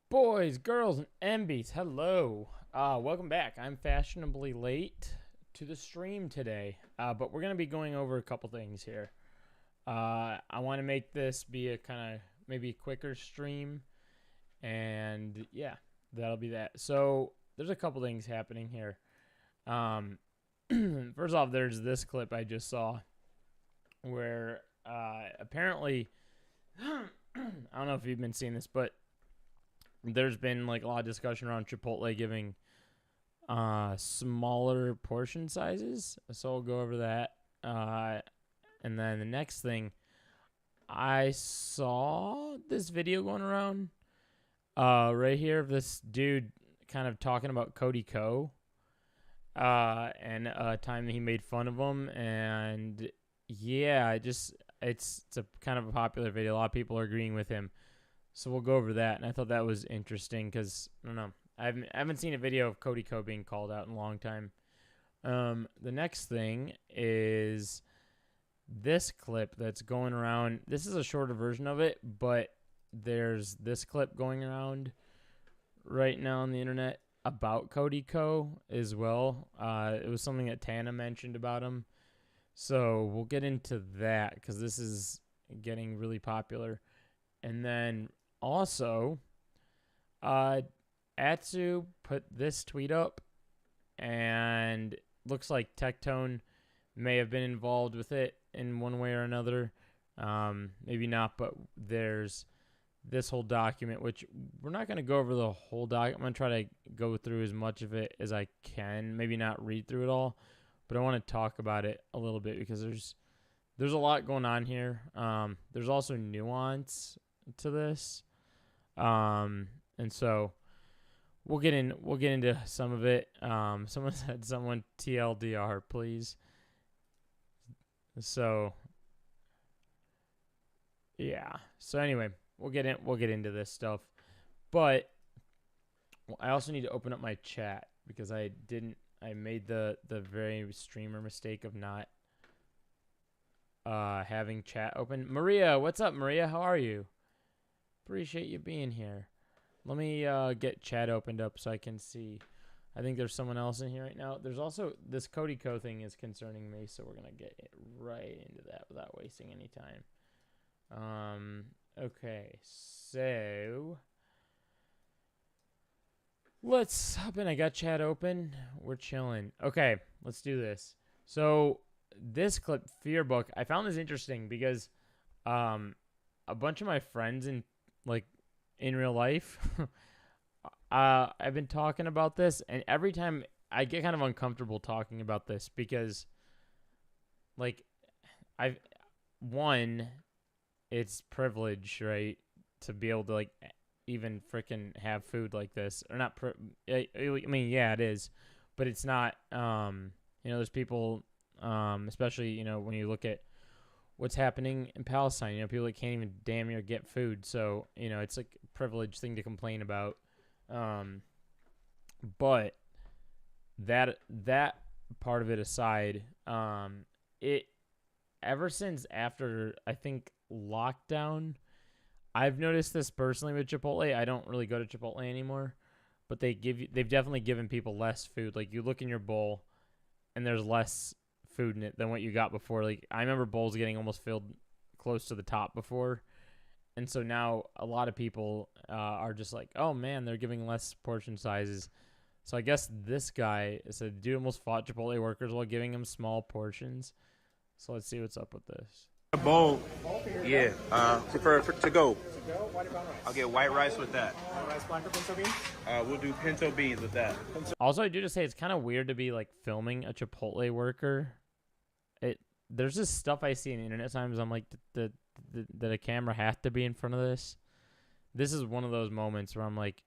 Boys, girls, and MBs, hello. Welcome back. I'm fashionably late to the stream today, but we're going to be going over a couple things here. I want to make this be a kind of maybe quicker stream, and yeah, that'll be that. So there's a couple things happening here. First off, there's this clip I just saw where apparently, I don't know if you've been seeing this, but there's been like a lot of discussion around Chipotle giving smaller portion sizes, so I'll go over that. And then the next thing, I saw this video going around right here of this dude kind of talking about Cody Ko and a time that he made fun of him, and yeah, it's a kind of a popular video. A lot of people are agreeing with him. So we'll go over that, and I thought that was interesting because, I don't know, I haven't seen a video of Cody Ko being called out in a long time. The next thing is this clip that's going around. This is a shorter version of it, but there's this clip going around right now on the internet about Cody Ko as well. It was something that Tana mentioned about him. So we'll get into that because this is getting really popular. And then also, Atsu put this tweet up, and looks like Tectone may have been involved with it in one way or another. Maybe not, but there's this whole document, which we're not going to go over the whole document. I'm going to try to go through as much of it as I can. Maybe not read through it all, but I want to talk about it a little bit because there's a lot going on here. There's also nuance to this, and so we'll get into some of it. Someone said someone TLDR, please. So yeah. So anyway, we'll get into this stuff, but I also need to open up my chat because I made the very streamer mistake of not having chat open. Maria, what's up, Maria? How are you? Appreciate you being here. Let me get chat opened up so I can see. I think there's someone else in here right now. There's also this Cody Ko thing is concerning me, so we're gonna get right into that without wasting any time. Okay, so let's hop in. I got chat open. We're chilling. Okay, let's do this. So this clip, Fear Book, I found this interesting because a bunch of my friends in real life, I've been talking about this, and every time I get kind of uncomfortable talking about this because, it's privilege, right, to be able to even freaking have food like this, or not. I mean, yeah, it is, but it's not. There's people, especially when you look at what's happening in Palestine, people that can't even damn near get food. So, it's like a privileged thing to complain about. But that part of it aside, it ever since after, I think, lockdown, I've noticed this personally with Chipotle. I don't really go to Chipotle anymore, but they've definitely given people less food. Like, you look in your bowl and there's less food in it than what you got before. Like, I remember bowls getting almost filled close to the top before, and so now a lot of people are just like, oh man, they're giving less portion sizes. So I guess this guy said dude almost fought Chipotle workers while giving them small portions. So let's see what's up with this. A bowl, yeah. For to go. I'll get white rice with that. White rice, black or pinto beans? We'll do pinto beans with that. Also, I do just say it's kind of weird to be filming a Chipotle worker. There's this stuff I see on the internet sometimes. I'm like, did a camera have to be in front of this? This is one of those moments where I'm like,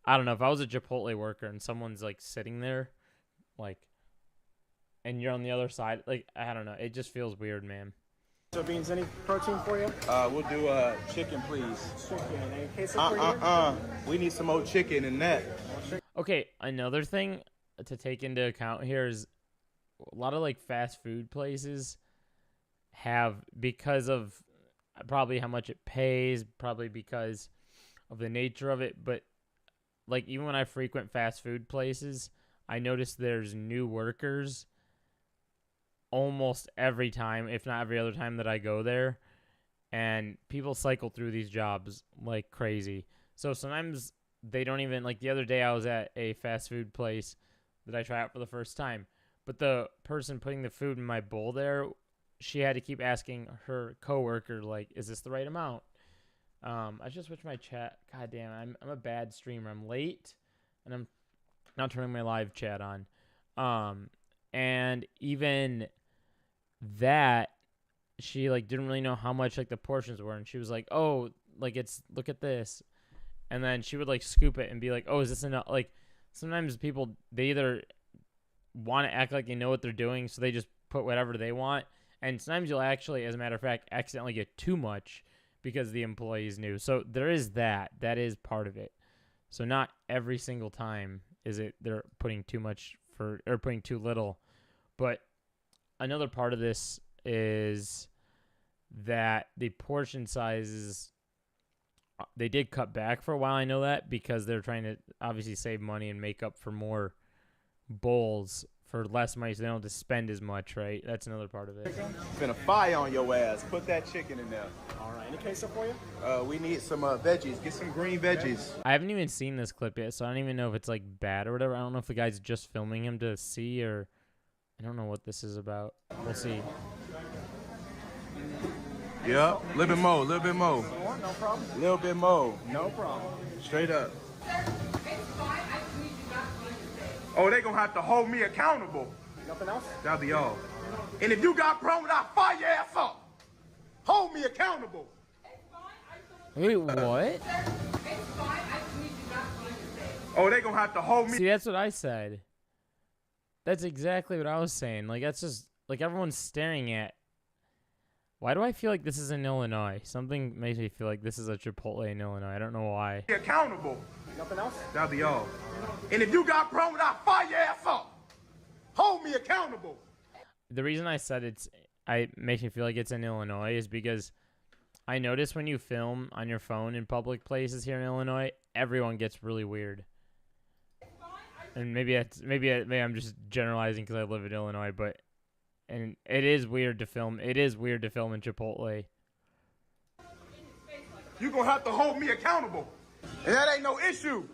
I don't know, if I was a Chipotle worker and someone's sitting there, and you're on the other side, I don't know, it just feels weird, man. So beans, any protein for you? We'll do chicken, please. Chicken, any queso for you? We need some more chicken in that. Okay, another thing to take into account here is a lot of fast food places have, because of probably how much it pays, probably because of the nature of it, but like even when I frequent fast food places, I notice there's new workers almost every time, if not every other time that I go there, and people cycle through these jobs like crazy. So sometimes they don't even, like the other day I was at a fast food place that I tried out for the first time, but the person putting the food in my bowl there, she had to keep asking her coworker, like, is this the right amount? I should switch my chat. God damn, I'm a bad streamer. I'm late, and I'm not turning my live chat on. And even that, she like didn't really know how much like the portions were, and she was like, "Oh, like it's look at this," and then she would like scoop it and be like, "Oh, is this enough?" Like sometimes people, they either want to act like they know what they're doing, so they just put whatever they want, and sometimes you'll actually, as a matter of fact, accidentally get too much because the employees knew. So there is that. That is part of it. So not every single time is it they're putting too much for or putting too little, but another part of this is that the portion sizes, they did cut back for a while. I know that because they're trying to obviously save money and make up for more bowls for less money, so they don't have to spend as much, right? That's another part of it. Finna fire on your ass. Put that chicken in there. All right. Any queso for you? We need some veggies. Get some green veggies. I haven't even seen this clip yet, so I don't even know if it's like bad or whatever. I don't know if the guy's just filming him to see, or I don't know what this is about. We'll see. Yep. Little bit more. Little bit more. No problem. Little bit more. No problem. Straight up. Oh, they gonna have to hold me accountable. Nothing else? That'll be all. And if you got problems, I'll fire your ass up. Hold me accountable. Wait, what? Oh, they gonna have to hold me. See, that's what I said. That's exactly what I was saying. Like, that's just, like, everyone's staring at. Why do I feel like this is in Illinois? Something makes me feel like this is a Chipotle in Illinois. I don't know why. Accountable. Nothing else? That'll be all. And if you got problems, I'll fire your ass up. Hold me accountable. The reason I said makes me feel like it's in Illinois is because I notice when you film on your phone in public places here in Illinois, everyone gets really weird. And maybe I'm just generalizing because I live in Illinois, but and it is weird to film. It is weird to film in Chipotle. You gonna have to hold me accountable. And that ain't no issue.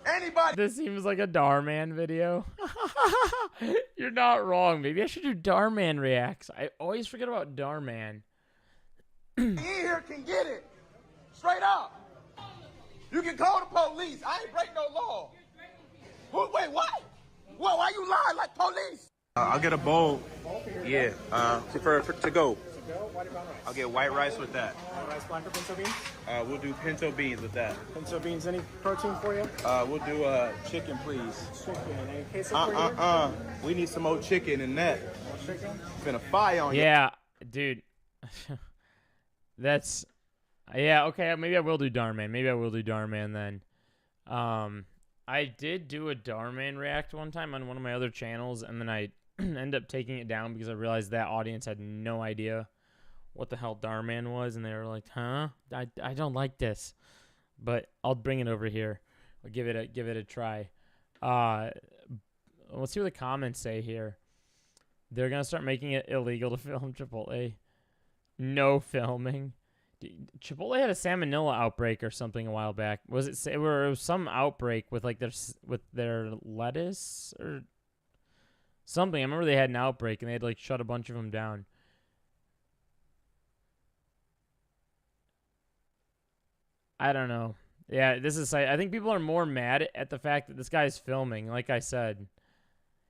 Anybody. This seems like a Darman video. You're not wrong. Maybe I should do Darman reacts. I always forget about Darman. In here can get it. Straight up. You can call the police. I ain't break no law. Wait, what? What? Why you lying like police? I'll get a bowl. Yeah. For to go. White or brown rice? I'll get white rice with that. White rice, black or pinto beans? We'll do pinto beans with that. Pinto beans, any protein for you? We'll do chicken, please. Chicken. Any queso for you? We need some more chicken in that. More chicken? Finna fire on you. Yeah, dude. That's yeah, okay, maybe I will do Darman. Maybe I will do Darman then. I did do a Darman react one time on one of my other channels, and then I ended up taking it down because I realized that audience had no idea what the hell Darman was, and they were like, "Huh? I don't like this." But I'll bring it over here. I'll give it a try. Let's see what the comments say here. They're gonna start making it illegal to film Chipotle. No filming. Chipotle had a salmonella outbreak or something a while back. Was it was some outbreak with like their lettuce or something? I remember they had an outbreak and they had like shut a bunch of them down. I don't know. Yeah, I think people are more mad at the fact that this guy is filming. Like I said,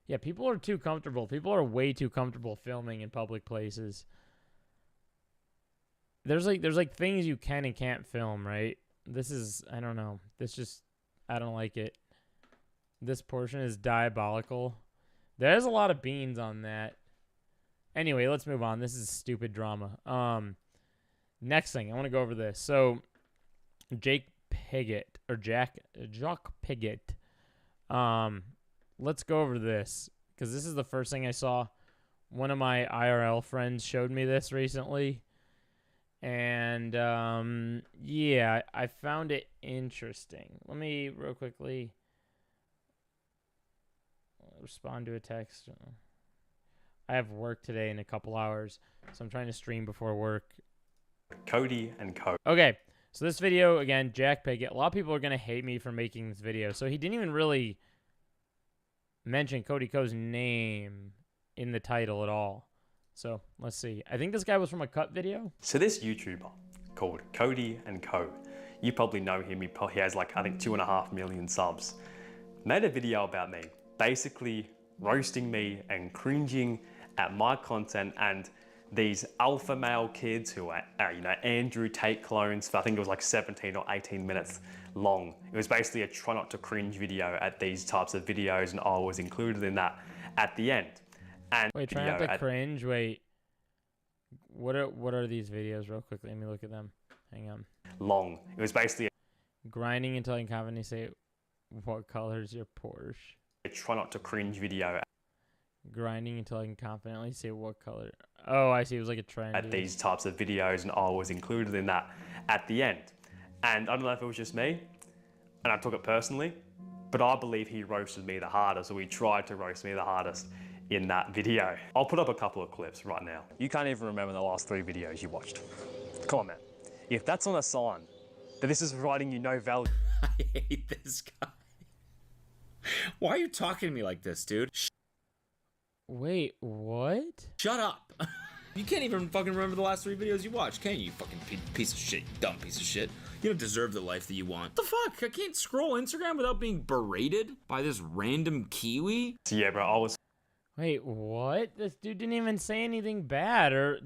yeah, people are too comfortable. People are way too comfortable filming in public places. There's like things you can and can't film, right? I don't know. I don't like it. This portion is diabolical. There's a lot of beans on that. Anyway, let's move on. This is stupid drama. Next thing, I want to go over this. So, Jack Piggott. Let's go over this because this is the first thing I saw. One of my IRL friends showed me this recently. And yeah, I found it interesting. Let me real quickly respond to a text. I have work today in a couple hours, so I'm trying to stream before work. Cody and Ko. Okay, so this video, again, Jack Pickett. A lot of people are going to hate me for making this video. So he didn't even really mention Cody Ko's name in the title at all. So let's see. I think this guy was from a cut video. So this YouTuber called Cody and Ko, you probably know him. He has like, I think 2.5 million subs. Made a video about me, basically roasting me and cringing at my content and these alpha male kids who are, you know, Andrew Tate clones. I think it was like 17 or 18 minutes long. It was basically a try not to cringe video at these types of videos, and I was included in that at the end. And wait, try not to cringe. Wait, what are these videos? Real quickly, let me look at them. Hang on. Long. It was basically grinding until you confidently say, "What color is your Porsche?" A try not to cringe video. Grinding until I can confidently say what color. Oh, I see. It was like a trend. At these types of videos, and I was included in that at the end. And I don't know if it was just me, and I took it personally, but I believe he roasted me the hardest, or he tried to roast me the hardest in that video. I'll put up a couple of clips right now. You can't even remember the last 3 videos you watched. Come on, man. If that's not a sign that this is providing you no value. I hate this guy. Why are you talking to me like this, dude? Wait, what? Shut up. You can't even fucking remember the last 3 videos you watched, can you? You fucking piece of shit, you dumb piece of shit. You don't deserve the life that you want. What the fuck? I can't scroll Instagram without being berated by this random Kiwi? So yeah, bro, I was... Wait, what? This dude didn't even say anything bad, or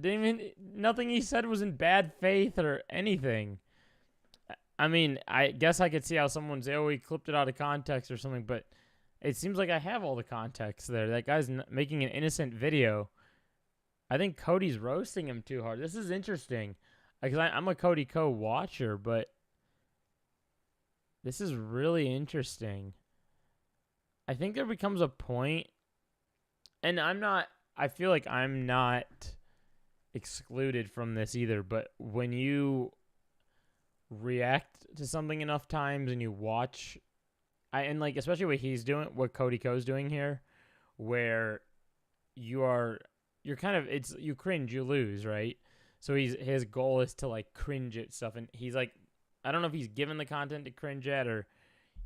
nothing he said was in bad faith or anything. I mean, I guess I could see how someone say, oh, he clipped it out of context or something, but it seems like I have all the context there. That guy's making an innocent video. I think Cody's roasting him too hard. This is interesting, because I'm a Cody Ko watcher, but this is really interesting. I think there becomes a point, and I feel like I'm not excluded from this either, but when you react to something enough times and you watch, and like especially what he's doing, what Cody Ko's doing here, where you're kind of, it's, you cringe, you lose, right? So his goal is to like cringe at stuff, and he's like, I don't know if he's given the content to cringe at, or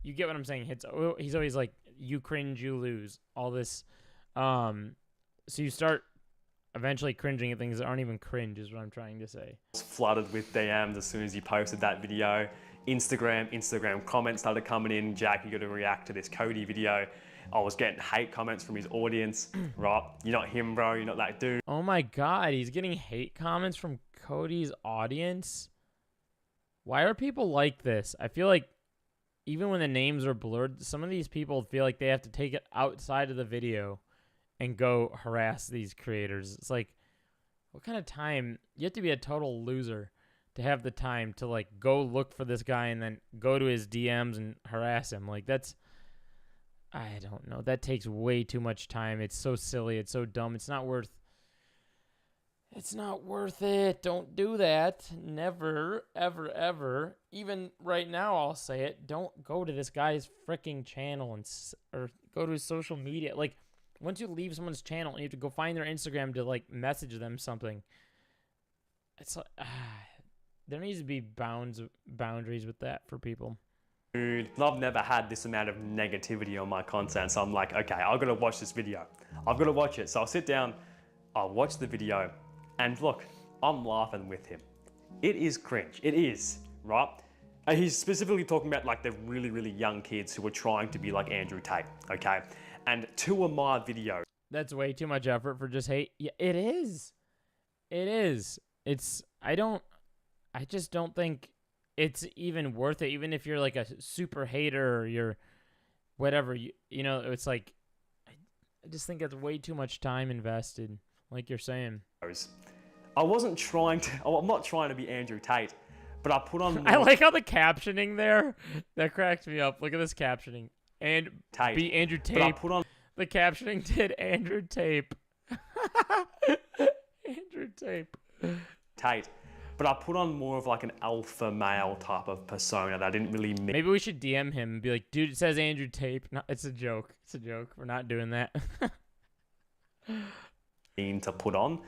you get what I'm saying. He's always like, you cringe, you lose, all this. So you start eventually cringing at things that aren't even cringe, is what I'm trying to say. I was flooded with DMs as soon as you posted that video. Instagram comments started coming in. Jack, you got to react to this Cody video. I was getting hate comments from his audience. Right, you're not him, bro. You're not that dude. Oh my God, he's getting hate comments from Cody's audience. Why are people like this? I feel like even when the names are blurred, some of these people feel like they have to take it outside of the video and go harass these creators. It's like, what kind of time? You have to be a total loser to have the time to like go look for this guy and then go to his DMs and harass him. Like, that's, I don't know. That takes way too much time. It's so silly. It's so dumb. It's not worth it. Don't do that. Never, ever, ever. Even right now, I'll say it. Don't go to this guy's freaking channel or go to his social media. Like, once you leave someone's channel, you have to go find their Instagram to like message them something. It's like, there needs to be boundaries with that for people. Dude, I've never had this amount of negativity on my content, so I'm like, okay, I've got to watch this video. I've got to watch it. So I'll sit down, I'll watch the video, and look, I'm laughing with him. It is cringe. It is, right? And he's specifically talking about like the really, really young kids who are trying to be like Andrew Tate, okay? And 2 of my videos. That's way too much effort for just hate. Yeah, it is. It is. I just don't think it's even worth it. Even if you're like a super hater or you're whatever, you know, it's like, I just think it's way too much time invested, like you're saying. I'm not trying to be Andrew Tate, but I put on... I like how the captioning there, that cracked me up. Look at this captioning. And Tate. Be Andrew Tape. But I put on... The captioning did Andrew Tape. Andrew Tape. Tate. but I put on more of like an alpha male type of persona that I didn't really Maybe we should DM him and be like, dude, it says Andrew Tape. No, it's a joke. It's a joke. We're not doing that. mean to put on,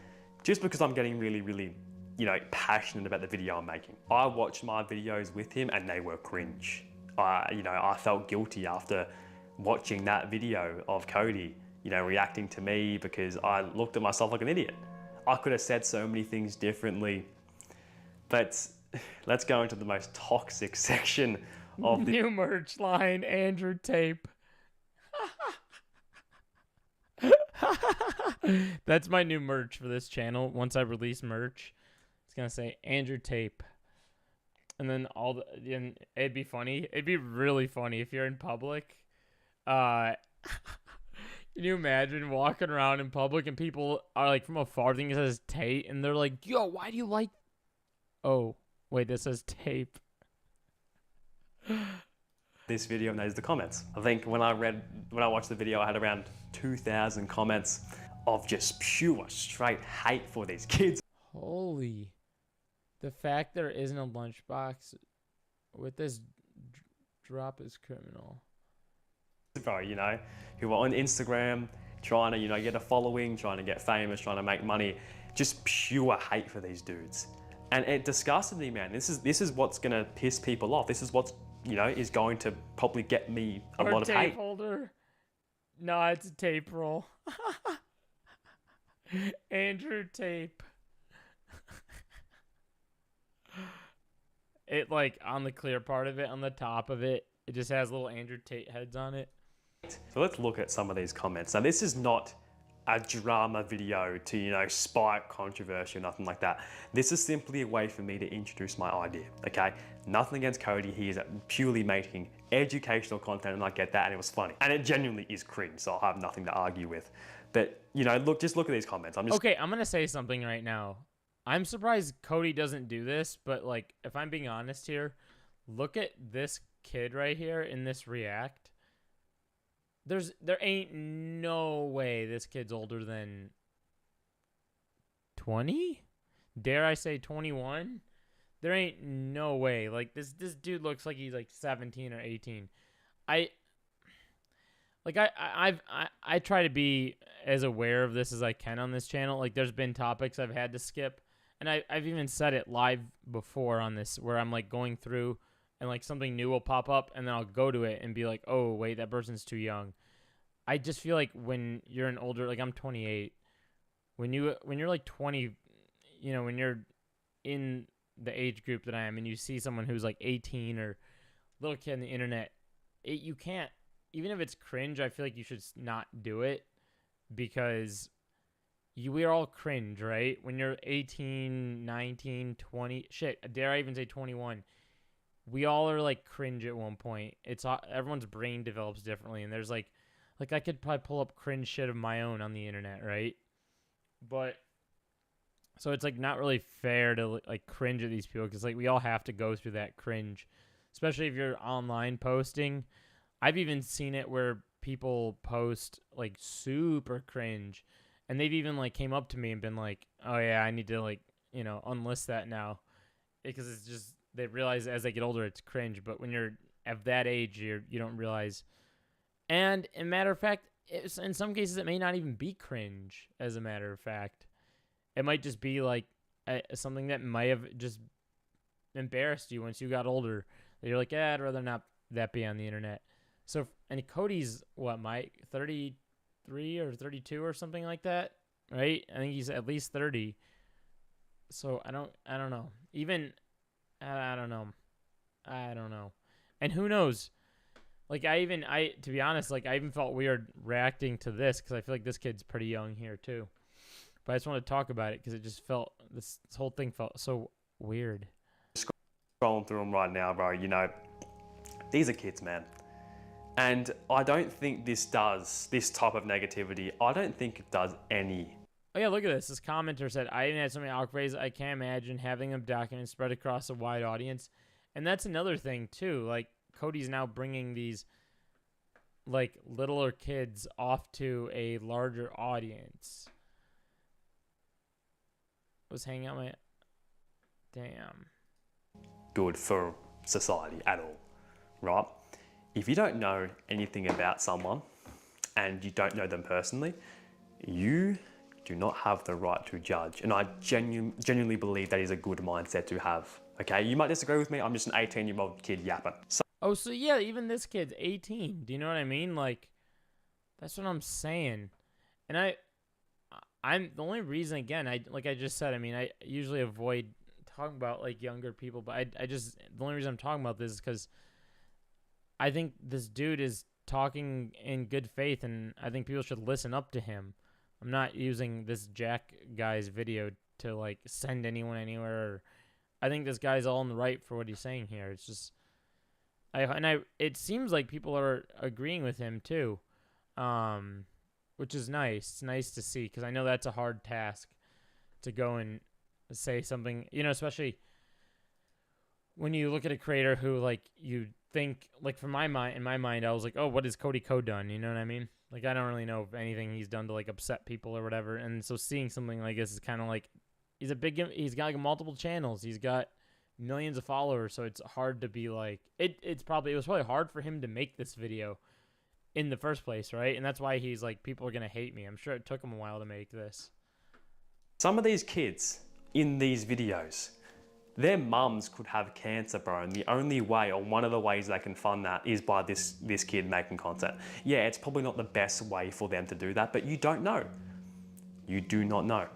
just because I'm getting really, really, you know, passionate about the video I'm making. I watched my videos with him and they were cringe. You know, I felt guilty after watching that video of Cody, you know, reacting to me because I looked at myself like an idiot. I could have said so many things differently, but let's go into the most toxic section of the new merch line, Andrew Tape. That's my new merch for this channel. Once I release merch, it's gonna say Andrew Tape, and then and it'd be funny. It'd be really funny if you're in public. Can you imagine walking around in public and people are like from afar thinking it says Tate, and they're like, "Yo, why do you like?" Oh, wait, this says Tape. this video, and those are the comments. I think when I watched the video, I had around 2,000 comments of just pure straight hate for these kids. Holy, the fact there isn't a lunchbox with this drop is criminal. Bro, you know, who are on Instagram trying to, you know, get a following, trying to get famous, trying to make money, just pure hate for these dudes. And it disgusted me, man. This is what's gonna piss people off. This is what's, you know, is going to probably get me a lot of tape hate. Holder. No, it's a tape roll. Andrew Tape. It, like, on the clear part of it, on the top of it, it just has little Andrew Tate heads on it. So let's look at some of these comments. Now, this is not a drama video to, you know, spike controversy or nothing like that. This is simply a way for me to introduce my idea, okay? Nothing against Cody. He is purely making educational content, and I get that, and it was funny. And it genuinely is cringe, so I'll have nothing to argue with. But, you know, just look at these comments. Okay, I'm gonna say something right now. I'm surprised Cody doesn't do this, but, like, if I'm being honest here, look at this kid right here in this react. There ain't no way this kid's older than 20? Dare I say 21? There ain't no way. Like, this dude looks like he's like 17 or 18. I try to be as aware of this as I can on this channel. Like, there's been topics I've had to skip, and I've even said it live before on this, where I'm like going through and like something new will pop up, and then I'll go to it and be like, oh wait, that person's too young. I just feel like when you're an older, like I'm 28, when you're like 20, you know, when you're in the age group that I am, and you see someone who's like 18 or little kid on the internet, you can't, even if it's cringe, I feel like you should not do it, because we are all cringe, right? When you're 18, 19, 20, shit, dare I even say 21, we all are like cringe at one point. It's everyone's brain develops differently, and there's like I could probably pull up cringe shit of my own on the internet, right? But so it's like not really fair to like cringe at these people, because like we all have to go through that cringe, especially if you're online posting. I've even seen it where people post like super cringe, and they've even like came up to me and been like, oh yeah, I need to like, you know, unlist that now, because it's just, they realize as they get older it's cringe. But when you're at that age, you don't realize. And in matter of fact, in some cases it may not even be cringe. As a matter of fact, it might just be like something that might have just embarrassed you once you got older, that you're like, I'd rather not that be on the internet. So, and Cody's what, Mike, 33 or 32 or something like that, right? I think he's at least 30. So I don't know. Even I don't know. And who knows? Like, to be honest, like, I even felt weird reacting to this, because I feel like this kid's pretty young here, too. But I just want to talk about it, because it just felt, this whole thing felt so weird. Scrolling through them right now, bro, you know, these are kids, man. And I don't think this type of negativity, I don't think it does any. Oh, yeah, look at this. This commenter said, I even had so many outcries, I can't imagine having them documented spread across a wide audience. And that's another thing, too. Like, Cody's now bringing these like littler kids off to a larger audience. I was hanging out Damn. good for society at all, right? If you don't know anything about someone and you don't know them personally, you do not have the right to judge. And I genuinely believe that is a good mindset to have. Okay, you might disagree with me. I'm just an 18-year-old kid yapping. Oh, so yeah, even this kid's 18. Do you know what I mean? Like, that's what I'm saying. And I'm the only reason, again, like I just said, I mean, I usually avoid talking about like younger people, but I just, the only reason I'm talking about this is because I think this dude is talking in good faith, and I think people should listen up to him. I'm not using this Jack guy's video to like send anyone anywhere. I think this guy's all in the right for what he's saying here. It's just, it seems like people are agreeing with him too, which is nice. It's nice to see, because I know that's a hard task to go and say something, especially when you look at a creator who, like, you think, like, in my mind, I was like, oh, what has Cody Ko done? You know what I mean? Like, I don't really know if anything he's done to like upset people or whatever. And so seeing something like this is kind of like, he's got like multiple channels. He's got millions of followers, so it's hard to be like, it was probably hard for him to make this video in the first place, right? And that's why he's like, people are gonna hate me. I'm sure it took him a while to make this. Some of these kids in these videos, their mums could have cancer, bro, and the only way, or one of the ways they can fund that, is by this kid making content. Yeah, it's probably not the best way for them to do that, but you don't know. You do not know.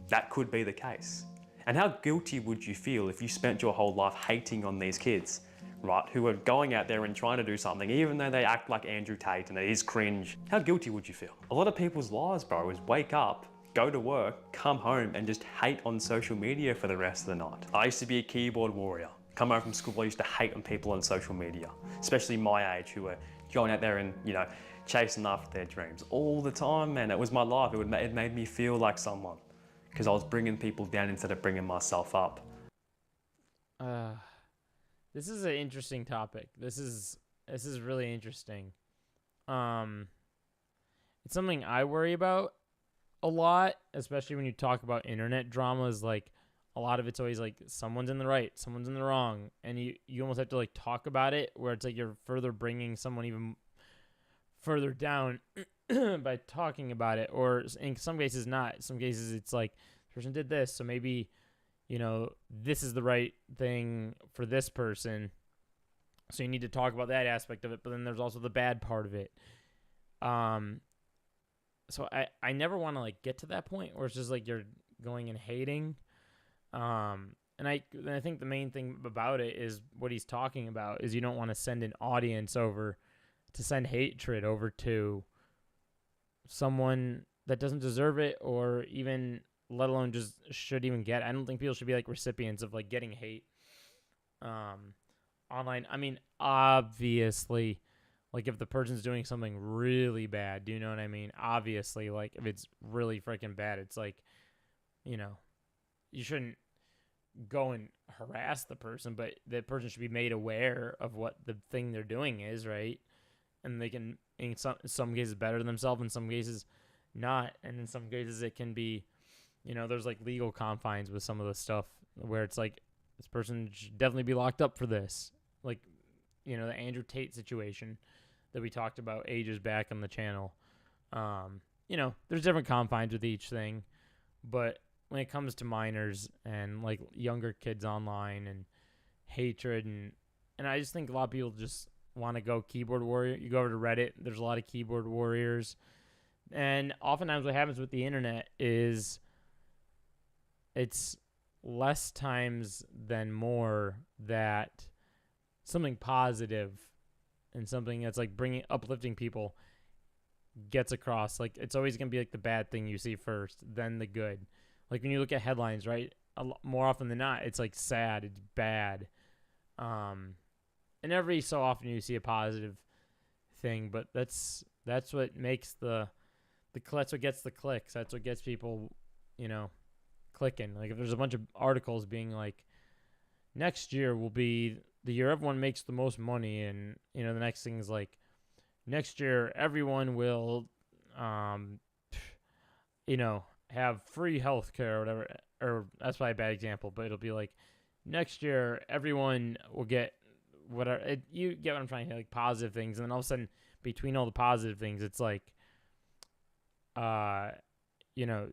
That could be the case. And how guilty would you feel if you spent your whole life hating on these kids, right, who are going out there and trying to do something, even though they act like Andrew Tate and it is cringe? How guilty would you feel? A lot of people's lives, bro, is wake up, go to work, come home, and just hate on social media for the rest of the night. I used to be a keyboard warrior. Come home from school, I used to hate on people on social media, especially my age, who are going out there and, chasing after their dreams all the time, man. It was my life. It made me feel like someone, because I was bringing people down instead of bringing myself up. This is an interesting topic. This is really interesting. It's something I worry about a lot, especially when you talk about internet dramas. Like, a lot of it's always like someone's in the right, someone's in the wrong, and you almost have to like talk about it, where it's like you're further bringing someone even further down by talking about it. Or in some cases not. In some cases it's like, this person did this, so maybe this is the right thing for this person, so you need to talk about that aspect of it. But then there's also the bad part of it. So I never want to like get to that point where it's just like you're going and hating. And I think the main thing about it is what he's talking about is you don't want to send an audience over to send hatred over to someone that doesn't deserve it, or even let alone just should even get it. I don't think people should be like recipients of like getting hate online. I mean, obviously, like if the person's doing something really bad, do you know what I mean? Obviously, like if it's really freaking bad, it's like, you shouldn't go and harass the person, but the person should be made aware of what the thing they're doing is, right? And they can, in some cases, better themselves, in some cases not, and in some cases it can be, there's like legal confines with some of the stuff where it's like, this person should definitely be locked up for this. Like, the Andrew Tate situation that we talked about ages back on the channel. There's different confines with each thing, but when it comes to minors and like younger kids online and hatred, and I just think a lot of people just want to go keyboard warrior. You go over to Reddit, there's a lot of keyboard warriors, and oftentimes what happens with the internet is it's less times than more that something positive and something that's like uplifting people gets across. Like, it's always going to be like the bad thing you see first, then the good. Like when you look at headlines, right? More often than not, it's like sad, it's bad. And every so often you see a positive thing, but that's what makes that's what gets the clicks. That's what gets people, clicking. Like if there's a bunch of articles being like, next year will be the year everyone makes the most money, and the next thing is like, next year everyone will have free health care or whatever, or that's probably a bad example, but it'll be like, next year everyone will get whatever. You get what I'm trying to say, like positive things, and then all of a sudden between all the positive things, it's like, you know,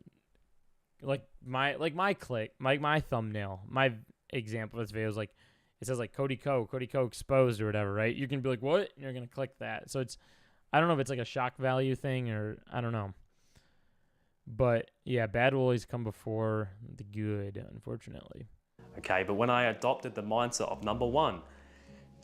like my click, my thumbnail, my example of this video is like, it says like Cody Ko exposed or whatever, right? You can be like, what? And you're gonna click that. So it's, I don't know if it's like a shock value thing or I don't know. But yeah, bad will always come before the good, unfortunately. Okay, but when I adopted the mindset of number one,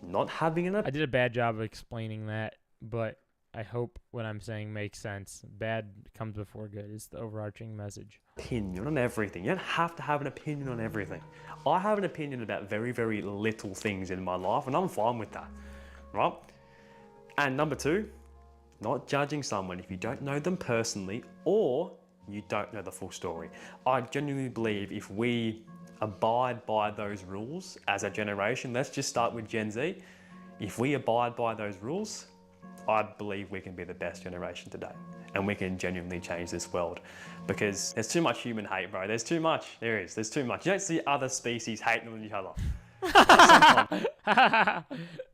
not having an I did a bad job of explaining that, but I hope what I'm saying makes sense. Bad comes before good is the overarching message. opinion on everything. You don't have to have an opinion on everything. I have an opinion about very, very little things in my life, and I'm fine with that, right? And number two, not judging someone if you don't know them personally or you don't know the full story. I genuinely believe if we abide by those rules as a generation, let's just start with Gen Z. If we abide by those rules, I believe we can be the best generation today and we can genuinely change this world, because there's too much human hate, bro. There's too much. There's too much. You don't see other species hating on each other.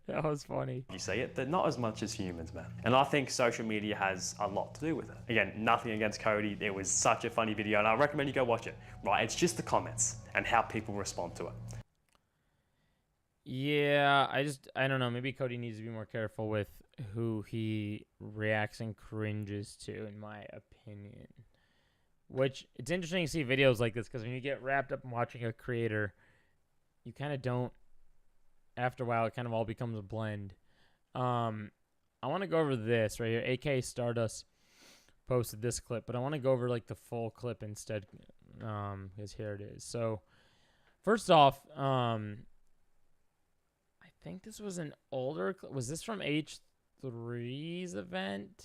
That was funny. You see it, but not as much as humans, man. And I think social media has a lot to do with it. Again, nothing against Cody. It was such a funny video and I recommend you go watch it, right? It's just the comments and how people respond to it. Yeah, I don't know. Maybe Cody needs to be more careful with who he reacts and cringes to, in my opinion. Which, it's interesting to see videos like this, because when you get wrapped up in watching a creator, you kind of don't, after a while, it kind of all becomes a blend. I want to go over this right here. AK Stardust posted this clip, but I want to go over like the full clip instead, because here it is. So, first off, I think this was an older clip. Was this from H3's event?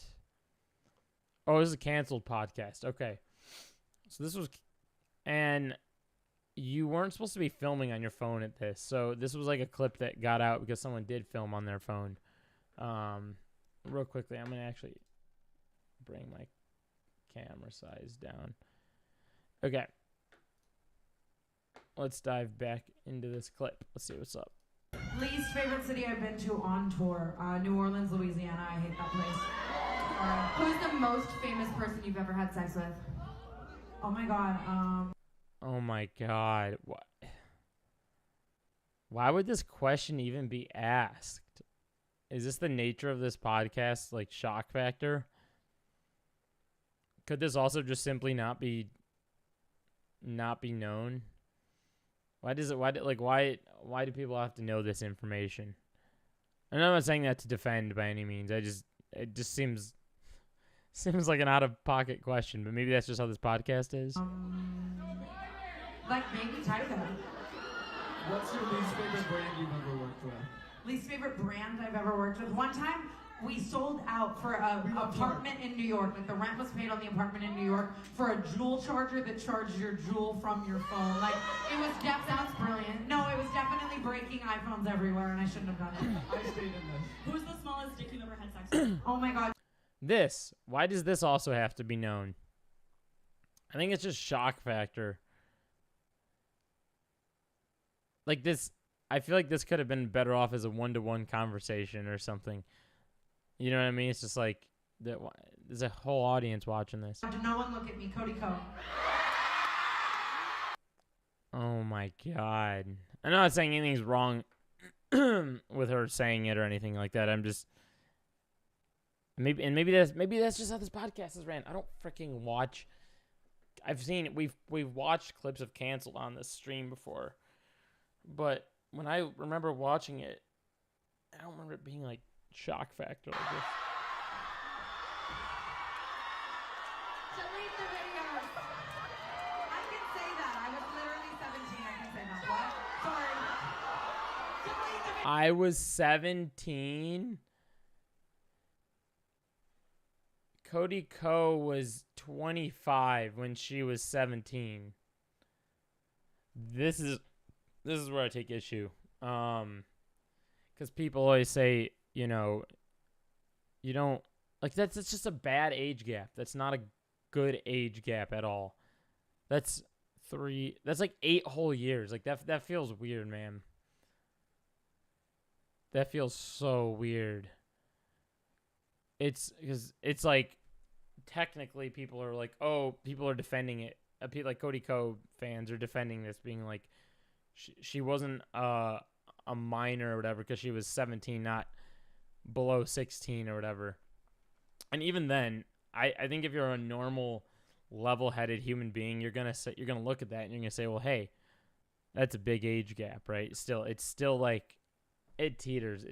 Oh, it was a canceled podcast. Okay. So this was, and you weren't supposed to be filming on your phone at this. So this was like a clip that got out because someone did film on their phone. Real quickly, I'm going to actually bring my camera size down. Okay. Let's dive back into this clip. Let's see what's up. Least favorite city I've been to on tour, New Orleans, Louisiana. I hate that place. Who's the most famous person you've ever had sex with? Oh my god. Oh my god. What? Why would this question even be asked? Is this the nature of this podcast, like shock factor? Could this also just simply not be known? Why do people have to know this information? And I'm not saying that to defend by any means. It just seems like an out of pocket question, but maybe that's just how this podcast is. Like maybe Tycho. What's your least favorite brand you've ever worked with? Least favorite brand I've ever worked with. One time we sold out for an apartment in New York. Like the rent was paid on the apartment in New York for a Juul charger that charges your Juul from your phone. Like it was sounds brilliant. No, it was definitely breaking iPhones everywhere, and I shouldn't have done it. I stayed in this. Who's the smallest dick you've ever had sex with? Oh my god. Why does this also have to be known? I think it's just shock factor. Like this, I feel like this could have been better off as a one-to-one conversation or something. You know what I mean? It's just like, there's a whole audience watching this. No one look at me, Cody Ko. Oh my god. I'm not saying anything's wrong with her saying it or anything like that. I'm just, maybe that's just how this podcast is ran. I don't freaking watch. We've watched clips of Canceled on this stream before, but when I remember watching it, I don't remember it being like shock factor like this. Delete the videos. I can say that. I was literally 17. I can say that. What? Sorry. Delete the videos. I was 17. Cody Ko was 25 when she was 17. This is where I take issue. Because people always say, you know, you don't, like, it's just a bad age gap. That's not a good age gap at all. That's 3. That's like 8 whole years. Like that feels weird, man. That feels so weird. It's because it's like technically people are like, oh, people are defending it. Like Cody Ko fans are defending this, being like, she wasn't a minor or whatever because she was 17, not below 16 or whatever. And even then, I think if you're a normal, level-headed human being, you're gonna look at that and you're gonna say, well, hey, that's a big age gap, right? It's still like it teeters.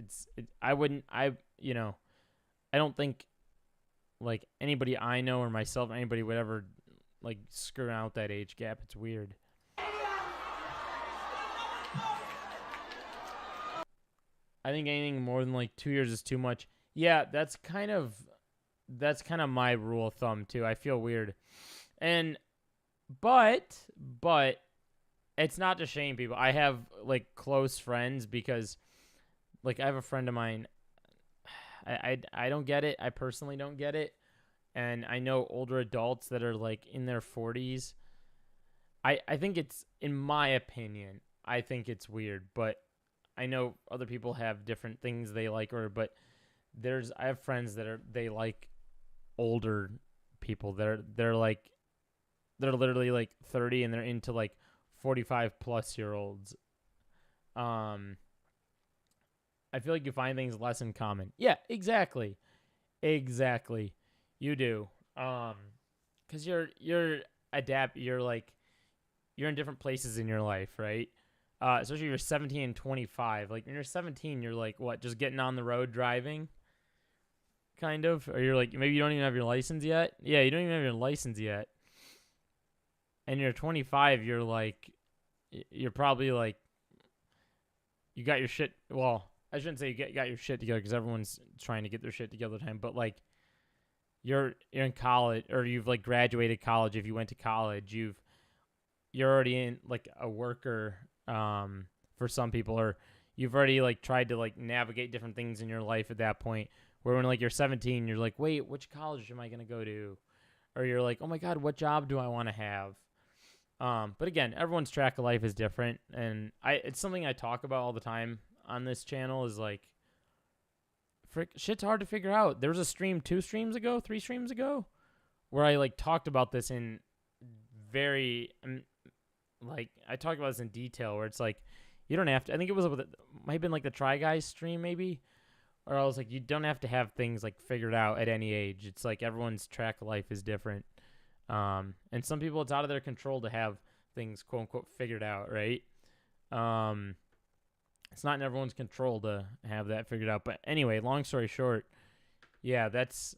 I don't think like anybody I know or myself, anybody would ever like screw out that age gap. It's weird. I think anything more than like 2 years is too much. Yeah, that's kind of my rule of thumb too. I feel weird. But it's not to shame people. I have like close friends because like I have a friend of mine. I don't get it. I personally don't get it. And I know older adults that are like in their 40s. I think it's, in my opinion, I think it's weird, but I know other people have different things they like, but I have friends that they like older people. They're literally like 30 and they're into like 45 plus year olds. I feel like you find things less in common. Yeah, exactly. You do. 'Cause you're in different places in your life, right? Especially if you're 17 and 25. Like when you're 17, you're like, what, just getting on the road driving? Kind of. Or you're like, maybe you don't even have your license yet. Yeah, you don't even have your license yet. And you're 25, you're probably like, you got your shit. Well, I shouldn't say you got your shit together because everyone's trying to get their shit together all the time. But like, you're in college, or you've like graduated college. If you went to college, you're already in like a worker for some people, or you've already like tried to like navigate different things in your life at that point. Where when like you're 17, you're like, wait, which college am I gonna go to? Or you're like, oh my god, what job do I want to have? But again, everyone's track of life is different, and it's something I talk about all the time on this channel. Is like, shit's hard to figure out. There was a stream 3 streams ago, where I like talked about this in very I talked about this in detail. Where it's like, you don't have to. I think it might have been like the Try Guys stream maybe, or I was like, you don't have to have things like figured out at any age. It's like everyone's track of life is different. And some people, it's out of their control to have things quote unquote figured out, right? It's not in everyone's control to have that figured out. But anyway, long story short, yeah, it's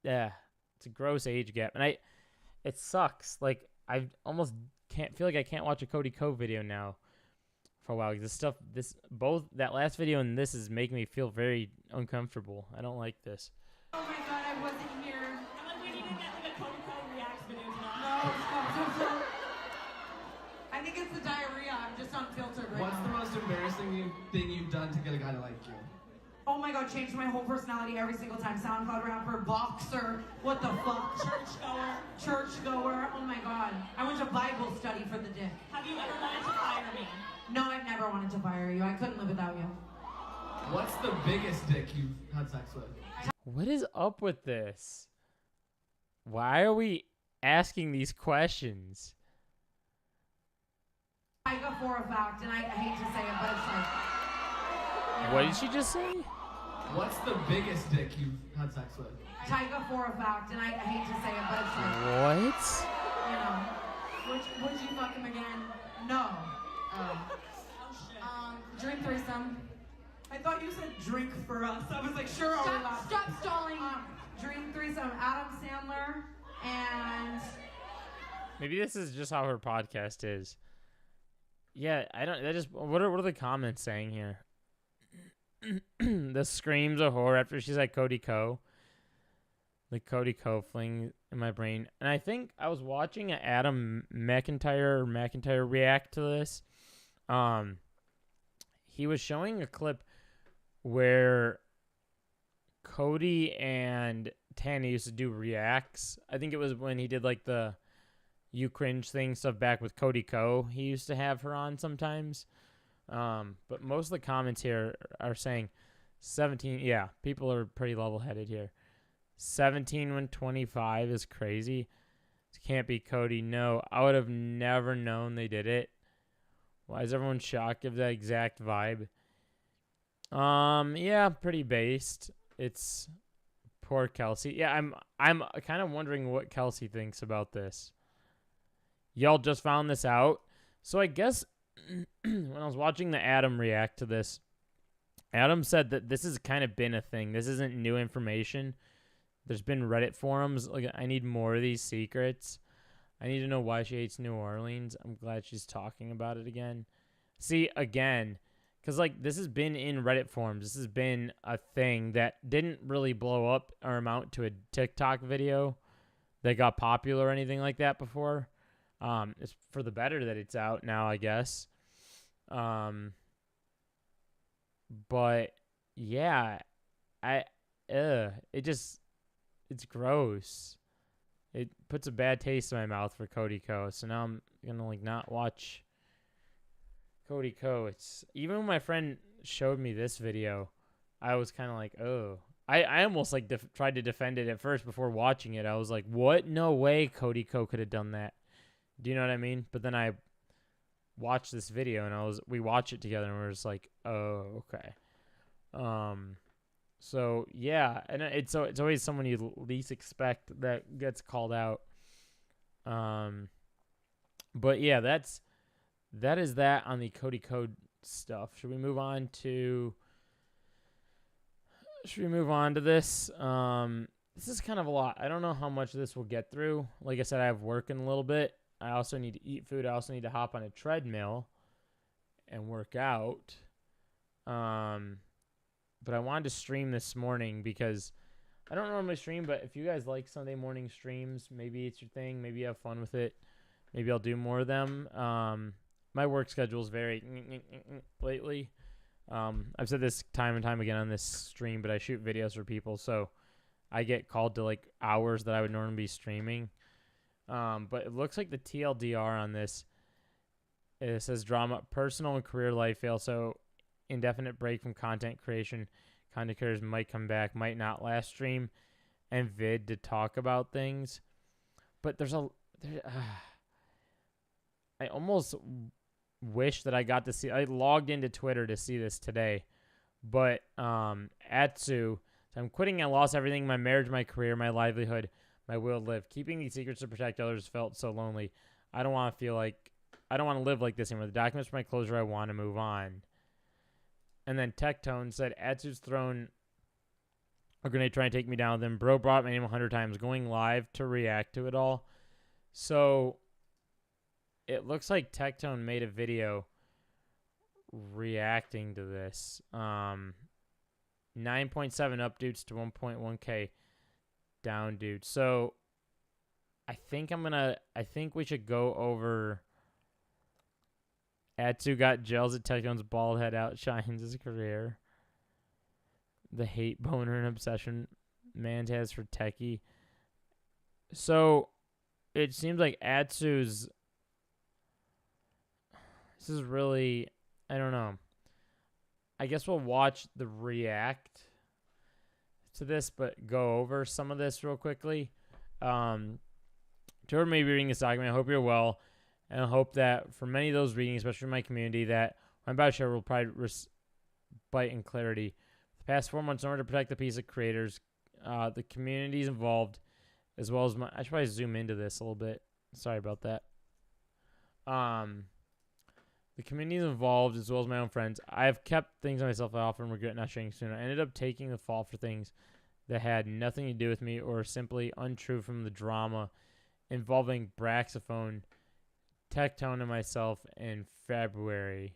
a gross age gap. And it sucks. Like, I almost feel like I can't watch a Cody Ko video now for a while. Both that last video and this is making me feel very uncomfortable. I don't like this. Oh my god, I wasn't here. I'm like, we need to get like a Cody Ko reacts video tonight. No. I think it's the diarrhea. I'm just unfiltered right What's the now. most embarrassing thing you've done to get a guy to like you? Oh my god, changed my whole personality every single time. SoundCloud rapper, boxer, what the fuck? Churchgoer. Oh my god. I went to Bible study for the dick. Have you ever wanted to fire me? No, I've never wanted to fire you. I couldn't live without you. What's the biggest dick you've had sex with? What is up with this? Why are we asking these questions? I got for a fact, and I hate to say it, but it's like... What did she just say? What's the biggest dick you've had sex with? Tyga for a fact, and I hate to say it, but it's like... What? Would you fuck him again? No. Oh shit. Drink threesome. I thought you said drink for us. I was like, sure, I'll relax. Stop stalling. Dream threesome. Adam Sandler and... Maybe this is just how her podcast is. Yeah, I don't. What are the comments saying here? The screams of horror after she said Cody Ko. The Cody Ko fling in my brain, and I think I was watching an Adam McIntyre react to this. He was showing a clip where Cody and Tana used to do reacts. I think it was when he did like the You Cringe Thing stuff back with Cody Ko. He used to have her on sometimes. But most of the comments here are saying 17. Yeah, people are pretty level-headed here. 17 when 25 is crazy. It can't be Cody. No, I would have never known they did it. Why is everyone shocked of that exact vibe? Yeah, pretty based. It's poor Kelsey. Yeah, I'm kind of wondering what Kelsey thinks about this. Y'all just found this out. So I guess when I was watching the Adam react to this, Adam said that this has kind of been a thing. This isn't new information. There's been Reddit forums. Like, I need more of these secrets. I need to know why she hates New Orleans. I'm glad she's talking about it again. See, again, because, like, this has been in Reddit forums. This has been a thing that didn't really blow up or amount to a TikTok video that got popular or anything like that before. It's for the better that it's out now, I guess. But, yeah, it's gross. It puts a bad taste in my mouth for Cody Ko. So now I'm gonna like not watch Cody Ko. It's even when my friend showed me this video, I was kind of like, oh. I almost like tried to defend it at first before watching it. I was like, what? No way Cody Ko could have done that. Do you know what I mean? But then I watched this video and we watched it together and we're just like, oh, okay. So yeah, and it's always someone you least expect that gets called out. But yeah, that is that on the Cody Ko stuff. Should we move on to this? This is kind of a lot. I don't know how much this will get through. Like I said, I have work in a little bit. I also need to eat food. I also need to hop on a treadmill and work out. But I wanted to stream this morning because I don't normally stream, but if you guys like Sunday morning streams, maybe it's your thing. Maybe you have fun with it. Maybe I'll do more of them. My work schedule is very lately. I've said this time and time again on this stream, but I shoot videos for people, so I get called to like hours that I would normally be streaming. But it looks like the TLDR on this, it says drama, personal and career life fail. So indefinite break from content creation. Content creators might come back, might not last stream and vid to talk about things. But I almost wish that I got to see. I logged into Twitter to see this today. But Atsu, I'm quitting. I lost everything: my marriage, my career, my livelihood, my will to live. Keeping these secrets to protect others felt so lonely. I don't want to live like this anymore. The documents for my closure. I want to move on. And then Tectone said, Atsu's thrown a grenade trying to take me down. Then bro brought my name 100 times, going live to react to it all. So it looks like Tectone made a video reacting to this. 9.7 up dudes to 1.1K down dudes. So I think we should go over Atsu got gels at Tectone's bald head outshines his career. The hate boner and obsession man has for Techie. So it seems like Atsu's, this is really, I don't know. I guess we'll watch the react to this, but go over some of this real quickly. To whoever may be reading this document, I hope you're well. And I hope that for many of those reading, especially in my community, that I'm about to share will probably respite in clarity. The past 4 months, in order to protect the peace of creators, the communities involved, as well as I should probably zoom into this a little bit. Sorry about that. The communities involved, as well as my own friends, I have kept things to myself I often regret not sharing sooner. I ended up taking the fall for things that had nothing to do with me or simply untrue from the drama involving Braxophone, Tectone, and myself in February.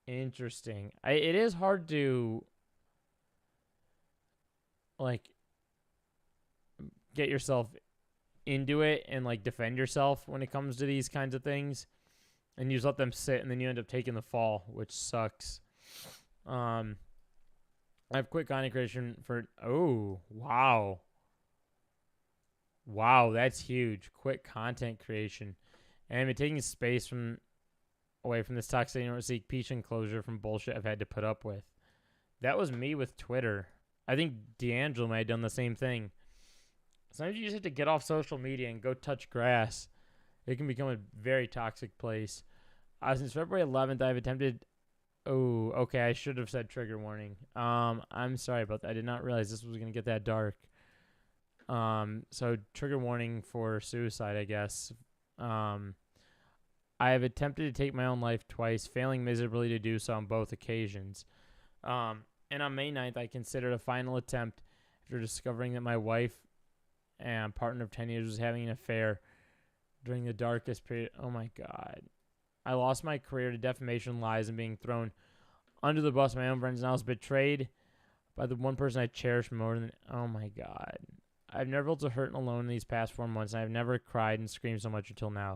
Interesting. It is hard to like get yourself into it and like defend yourself when it comes to these kinds of things, and you just let them sit and then you end up taking the fall, which sucks. I've quit content creation for wow. Wow, that's huge. Quit content creation. And I've been taking space away from this toxic seek peace and closure from bullshit I've had to put up with. That was me with Twitter. I think D'Angelo might have done the same thing. Sometimes you just have to get off social media and go touch grass. It can become a very toxic place. Since February 11th, I've attempted... Oh, okay, I should have said trigger warning. I'm sorry about that. I did not realize this was going to get that dark. So trigger warning for suicide, I guess. I have attempted to take my own life twice, failing miserably to do so on both occasions. And on May 9th, I considered a final attempt after discovering that my wife and partner of 10 years was having an affair during the darkest period. Oh, my God. I lost my career to defamation, lies, and being thrown under the bus by my own friends, and I was betrayed by the one person I cherished more than... Oh, my God. I've never felt so hurt and alone in these past 4 months, and I've never cried and screamed so much until now.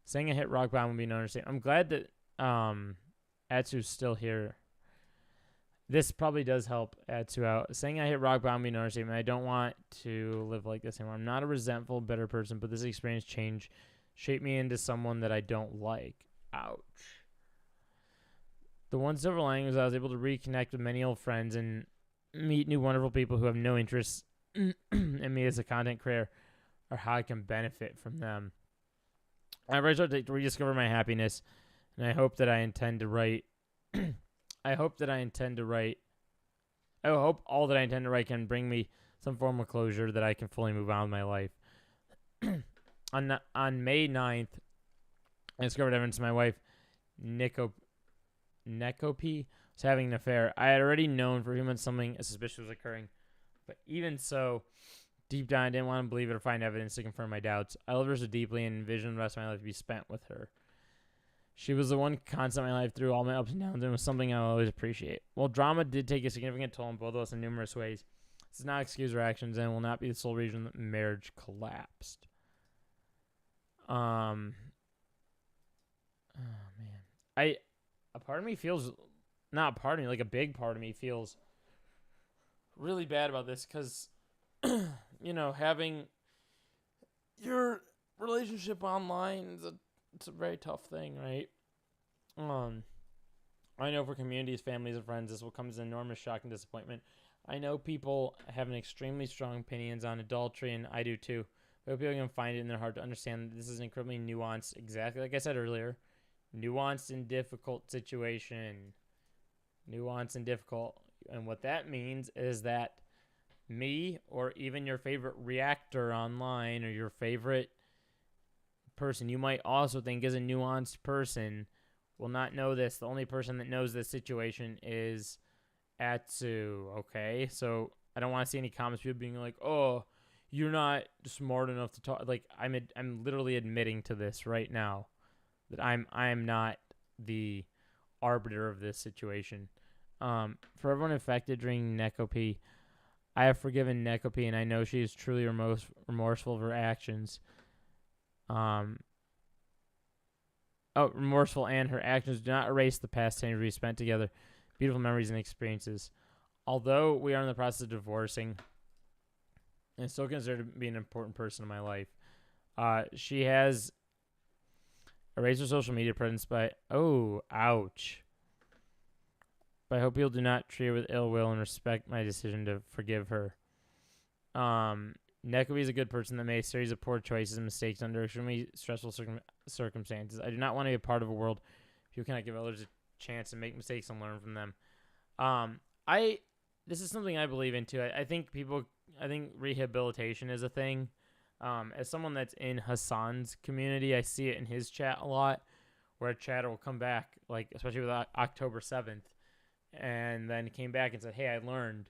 Saying I hit rock bottom would be no understatement. I'm glad that Atsu's still here. This probably does help Atsu out. Saying I hit rock bottom would be no understatement. I don't want to live like this anymore. I'm not a resentful, bitter person, but this experience shaped me into someone that I don't like. Ouch. The one silver lining was I was able to reconnect with many old friends and meet new wonderful people who have no interest in me as a content creator or how I can benefit from them. I started to rediscover my happiness, and I hope all that I intend to write can bring me some form of closure that I can fully move on with my life. On May 9th, I discovered evidence my wife, Nekopi, was having an affair. I had already known for a few months something suspicious was occurring, but even so, deep down, I didn't want to believe it or find evidence to confirm my doubts. I loved her so deeply and envisioned the rest of my life to be spent with her. She was the one constant in my life through all my ups and downs and was something I'll always appreciate. While drama did take a significant toll on both of us in numerous ways, this does not excuse our actions and will not be the sole reason that marriage collapsed. Oh, man. A part of me feels, not a part of me, like a big part of me feels really bad about this because, having your relationship online it's a very tough thing, right? I know for communities, families, and friends, this will come as an enormous shock and disappointment. I know people have an extremely strong opinions on adultery, and I do too. I hope people can find it in their heart to understand that this is an incredibly nuanced, exactly like I said earlier, nuanced and difficult situation. Nuanced and difficult. And what that means is that me or even your favorite reactor online or your favorite person you might also think is a nuanced person will not know this. The only person that knows this situation is Atsu, okay? So I don't want to see any comments people being like, oh, you're not smart enough to talk. Like, I'm literally admitting to this right now that I'm not the arbiter of this situation. For everyone affected during Nekopi, I have forgiven Nekopi, and I know she is truly remorseful of her actions. Remorseful, and her actions do not erase the past 10 years we spent together, beautiful memories and experiences. Although we are in the process of divorcing, and still considered to be an important person in my life, she has erased her social media presence ouch. But I hope you'll do not treat her with ill will and respect my decision to forgive her. Nekobi is a good person that made a series of poor choices and mistakes under extremely stressful circumstances. I do not want to be a part of a world who cannot give others a chance to make mistakes and learn from them. This is something I believe into. I think rehabilitation is a thing. As someone that's in Hassan's community, I see it in his chat a lot, where a chatter will come back, like especially with October 7th, and then came back and said, hey, I learned,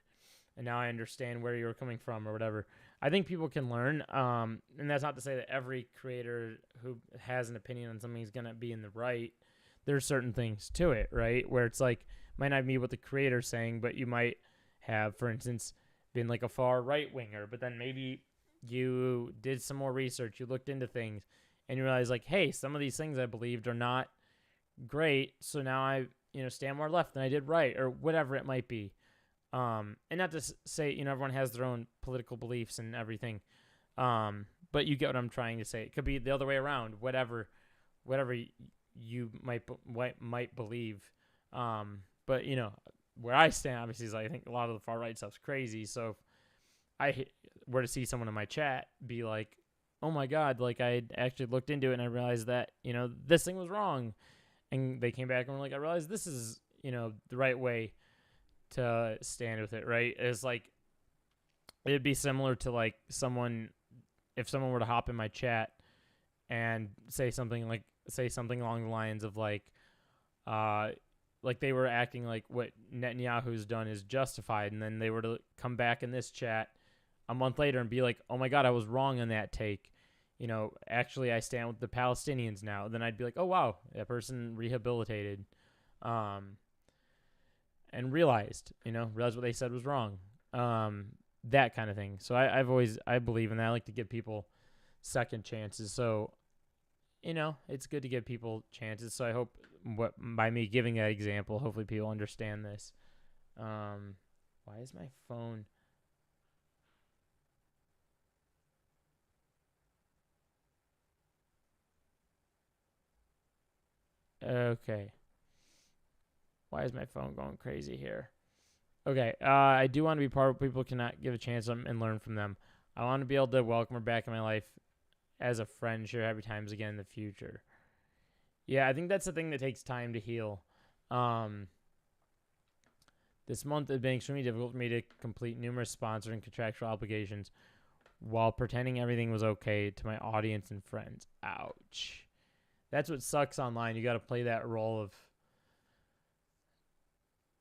and now I understand where you were coming from or whatever. I think people can learn, and that's not to say that every creator who has an opinion on something is going to be in the right. There's certain things to it, right, where it's like, might not be what the creator's saying, but you might have, for instance, been like a far right-winger, but then maybe you did some more research, you looked into things, and you realize, like, hey, some of these things I believed are not great, so now I stand more left than I did right, or whatever it might be. And not to say, everyone has their own political beliefs and everything. but you get what I'm trying to say. It could be the other way around. Whatever you might believe. But you know, where I stand, obviously, is I think a lot of the far right stuff's crazy. So if I were to see someone in my chat be like, "Oh my God," like I actually looked into it and I realized that, you know, this thing was wrong, and they came back and were like, "I realized this is, you know, the right way to stand with it." Right? It's like it'd be similar to like if someone were to hop in my chat and say something along the lines of like they were acting like what Netanyahu's done is justified, and then they were to come back in this chat a month later and be like, "Oh my God, I was wrong on that take. You know, actually, I stand with the Palestinians now." Then I'd be like, "Oh wow, that person rehabilitated, and realized what they said was wrong." That kind of thing. So I believe in that. I like to give people second chances. So, you know, it's good to give people chances. So I hope by me giving that example, hopefully people understand this. Why is my phone? Okay. Why is my phone going crazy here? Okay. I do want to be part of people cannot give a chance and learn from them. I want to be able to welcome her back in my life as a friend, share happy times again in the future. Yeah, I think that's the thing that takes time to heal. This month has been extremely difficult for me to complete numerous sponsored and contractual obligations while pretending everything was okay to my audience and friends. Ouch. That's what sucks online. You got to play that role of...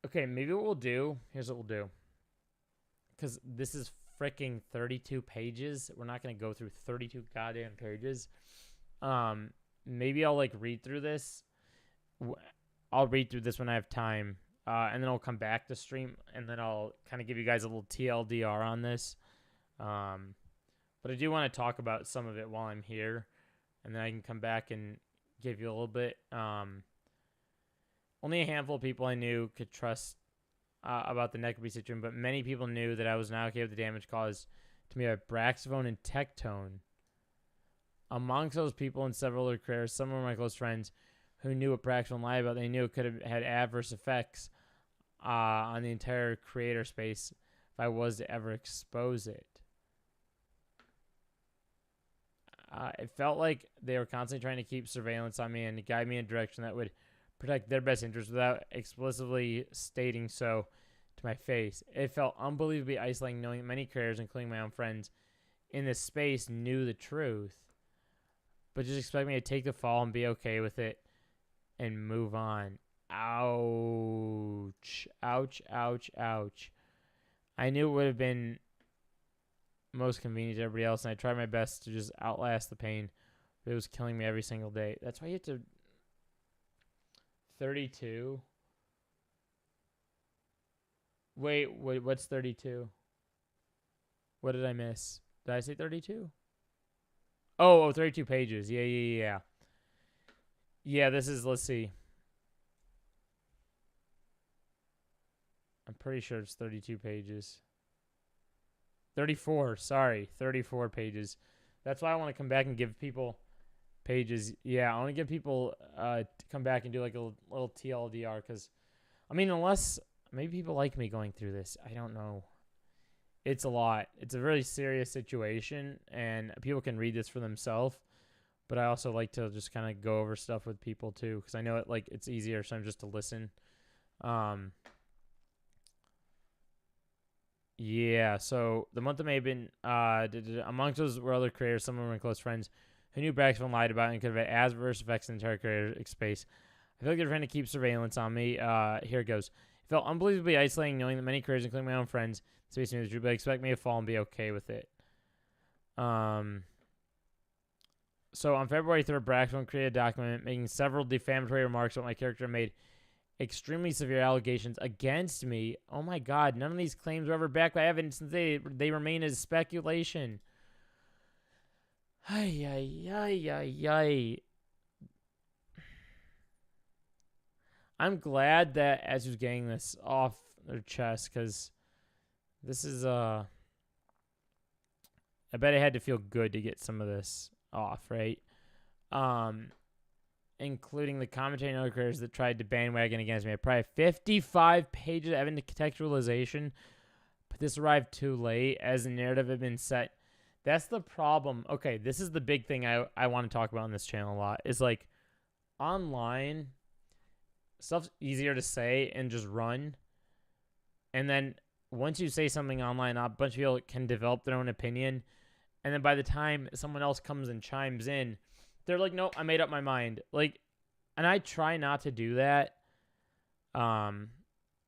Okay, maybe what we'll do... Here's what we'll do. Because this is freaking 32 pages. We're not going to go through 32 goddamn pages. Maybe I'll like read through this. I'll read through this when I have time. And then I'll come back to stream. And then I'll kind of give you guys a little TLDR on this. But I do want to talk about some of it while I'm here. And then I can come back and give you a little bit. Only a handful of people I knew could trust about the Necroby situation, but many people knew that I was not okay with the damage caused to me by Braxphone and Tectone. Amongst those people and several other creators, some of my close friends who knew what Braxphone lied about, they knew it could have had adverse effects on the entire creator space if I was to ever expose it. It felt like they were constantly trying to keep surveillance on me and guide me in a direction that would protect their best interests without explicitly stating so to my face. It felt unbelievably isolating knowing that many creators, including my own friends in this space, knew the truth, but just expect me to take the fall and be okay with it and move on. Ouch. Ouch, ouch, ouch. I knew it would have been most convenient to everybody else, and I tried my best to just outlast the pain, but it was killing me every single day. That's why you have to... 32? Wait, what's 32? What did I miss? Did I say 32? Oh, 32 pages. Yeah. Yeah, this is, let's see. I'm pretty sure it's 32 pages. 34, sorry. 34 pages. That's why I want to come back and give people pages. Yeah, I want to give people to come back and do like a little TLDR, because, I mean, unless maybe people like me going through this. I don't know. It's a lot. It's a really serious situation, and people can read this for themselves. But I also like to just kind of go over stuff with people too, because I know it's easier sometimes just to listen. Yeah. So the month of May have been amongst those were other creators, some of my close friends who knew Braxton lied about it and could have had adverse effects in the entire creator space. I feel like they're trying to keep surveillance on me. Here it goes. It felt unbelievably isolating knowing that many creators, including my own friends, space knew the truth, but expect me to fall and be okay with it. So on February 3rd, Braxton created a document making several defamatory remarks about my character and made extremely severe allegations against me. Oh my God, none of these claims were ever backed by evidence, and they remain as speculation. Ay. I'm glad that Azu's getting this off their chest, because this is I bet it had to feel good to get some of this off, right? Including the commentary and other creators that tried to bandwagon against me. I probably have 55 pages of contextualization, but this arrived too late as the narrative had been set. That's the problem. Okay, this is the big thing I want to talk about on this channel a lot, is like online, stuff's easier to say and just run. And then once you say something online, a bunch of people can develop their own opinion. And then by the time someone else comes and chimes in, they're like, no, I made up my mind. Like, and I try not to do that. And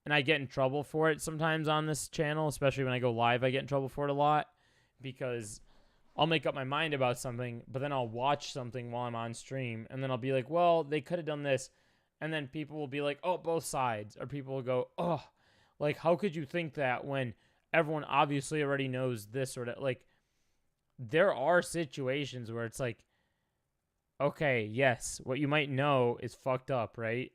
I get in trouble for it sometimes on this channel, especially when I go live. I get in trouble for it a lot because I'll make up my mind about something, but then I'll watch something while I'm on stream, and then I'll be like, well, they could have done this. And then people will be like, oh, both sides. Or people will go, oh, like, how could you think that when everyone obviously already knows this or that? Like, there are situations where it's like, okay, yes, what you might know is fucked up, right?